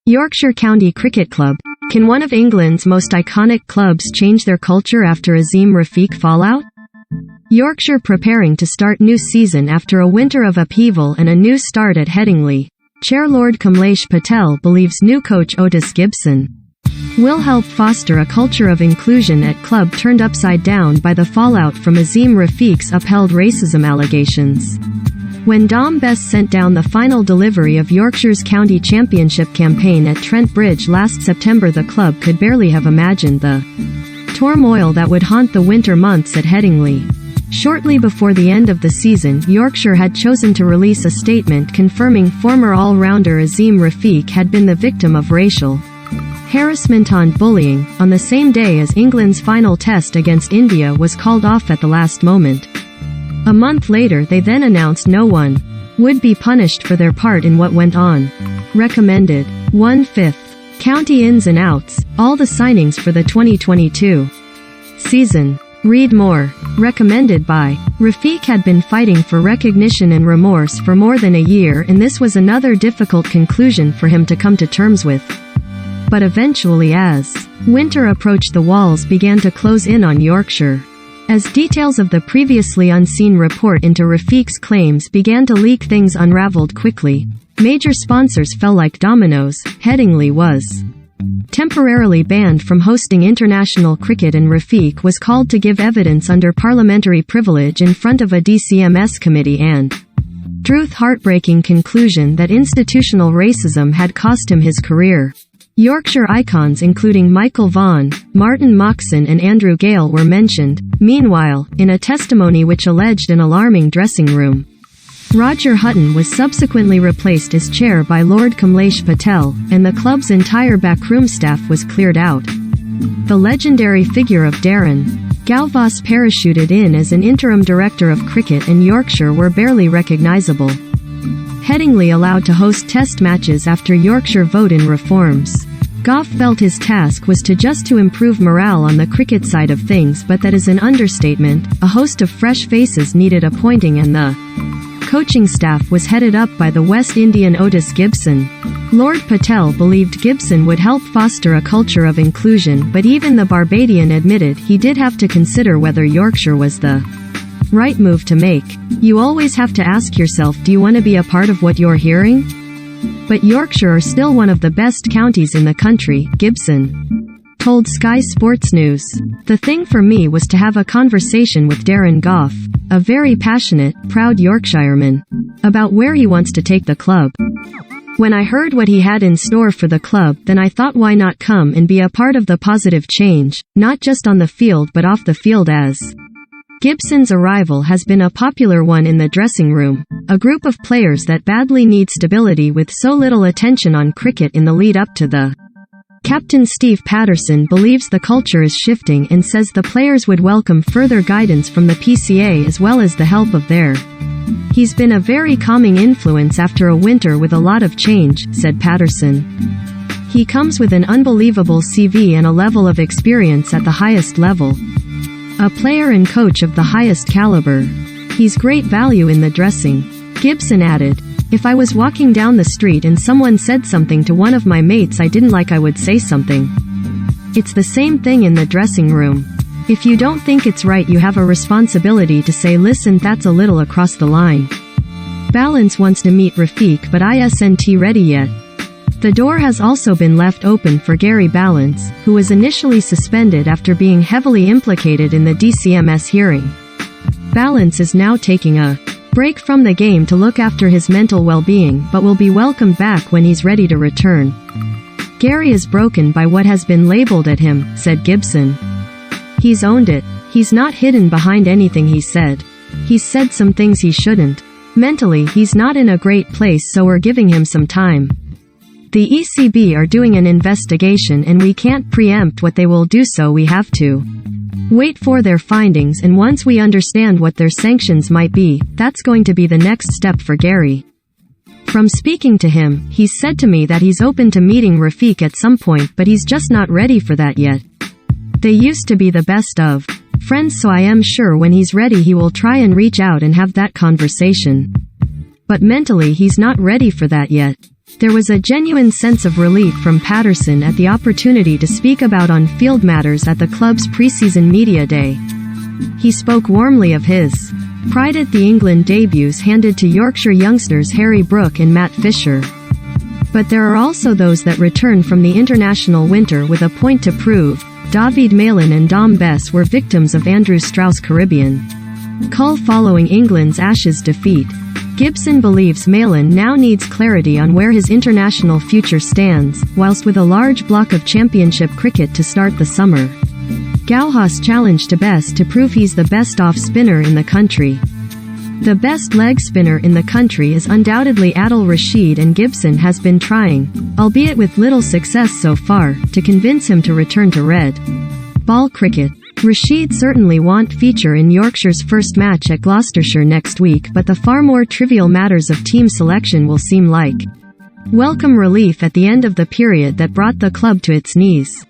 Yorkshire County Cricket Club. Can one of England's most iconic clubs change their culture after Azim Rafiq fallout? Yorkshire preparing to start new season after a winter of upheaval and a new start at Headingley. Chair Lord Kamlesh Patel believes new coach Otis Gibson will help foster a culture of inclusion at club turned upside down by the fallout from Azim Rafiq's upheld racism allegations. When Dom Bess sent down the final delivery of Yorkshire's county championship campaign at Trent Bridge last September, the club could barely have imagined the turmoil that would haunt the winter months at Headingley. Shortly before the end of the season, Yorkshire had chosen to release a statement confirming former all-rounder Azim Rafiq had been the victim of racial harassment and bullying, on the same day as England's final test against India was called off at the last moment. A month later, they then announced no one would be punished for their part in what went on. Recommended 1/5 county ins and outs, all the signings for the 2022 season. Read more. Recommended by Rafiq had been fighting for recognition and remorse for more than a year, and this was another difficult conclusion for him to come to terms with. But eventually, as winter approached, the walls began to close in on Yorkshire. As details of the previously unseen report into Rafiq's claims began to leak, things unraveled quickly. Major sponsors fell like dominoes. Headingley was temporarily banned from hosting international cricket, and Rafiq was called to give evidence under parliamentary privilege in front of a DCMS committee and drew the heartbreaking conclusion that institutional racism had cost him his career. Yorkshire icons including Michael Vaughan, Martin Moxon and Andrew Gale were mentioned. Meanwhile, in a testimony which alleged an alarming dressing room, Roger Hutton was subsequently replaced as chair by Lord Kamlesh Patel, and the club's entire backroom staff was cleared out. The legendary figure of Darren Galvas parachuted in as an interim director of cricket, and Yorkshire were barely recognisable. Headingley allowed to host test matches after Yorkshire vote in reforms. Gough felt his task was to improve morale on the cricket side of things, but that is an understatement. A host of fresh faces needed appointing, and the coaching staff was headed up by the West Indian Otis Gibson. Lord Patel believed Gibson would help foster a culture of inclusion, but even the Barbadian admitted he did have to consider whether Yorkshire was the right move to make. You always have to ask yourself, do you want to be a part of what you're hearing? But Yorkshire are still one of the best counties in the country, Gibson told Sky Sports News. The thing for me was to have a conversation with Darren Gough, a very passionate, proud Yorkshireman, about where he wants to take the club. When I heard what he had in store for the club, then I thought, why not come and be a part of the positive change, not just on the field but off the field as Gibson's arrival has been a popular one in the dressing room, a group of players that badly need stability with so little attention on cricket in the lead up to the captain. Steve Patterson believes the culture is shifting and says the players would welcome further guidance from the PCA as well as the help of their. He's been a very calming influence after a winter with a lot of change, said Patterson. He comes with an unbelievable CV and a level of experience at the highest level. A player and coach of the highest caliber. He's great value in the dressing. Gibson added, if I was walking down the street and someone said something to one of my mates I didn't like, I would say something. It's the same thing in the dressing room. If you don't think it's right, you have a responsibility to say, listen, that's a little across the line. Balance wants to meet Rafiq, but isn't ready yet. The door has also been left open for Gary Balance, who was initially suspended after being heavily implicated in the DCMS hearing. Balance is now taking a break from the game to look after his mental well-being, but will be welcomed back when he's ready to return. Gary is broken by what has been labeled at him, said Gibson. He's owned it. He's not hidden behind anything he said. He's said some things he shouldn't. Mentally, he's not in a great place, so we're giving him some time. The ECB are doing an investigation and we can't preempt what they will do, so we have to wait for their findings, and once we understand what their sanctions might be, that's going to be the next step for Gary. From speaking to him, he's said to me that he's open to meeting Rafiq at some point, but he's just not ready for that yet. They used to be the best of friends, so I am sure when he's ready he will try and reach out and have that conversation. But mentally he's not ready for that yet. There was a genuine sense of relief from Patterson at the opportunity to speak about on-field matters at the club's preseason media day. He spoke warmly of his pride at the England debuts handed to Yorkshire youngsters Harry Brook and Matt Fisher. But there are also those that return from the international winter with a point to prove. David Malin and Dom Bess were victims of Andrew Strauss Caribbean cull following England's Ashes defeat. Gibson believes Malin now needs clarity on where his international future stands, whilst with a large block of championship cricket to start the summer. Gauha's challenged to Bess to prove he's the best off-spinner in the country. The best leg spinner in the country is undoubtedly Adil Rashid, and Gibson has been trying, albeit with little success so far, to convince him to return to red ball cricket. Rashid certainly won't feature in Yorkshire's first match at Gloucestershire next week, but the far more trivial matters of team selection will seem like welcome relief at the end of the period that brought the club to its knees.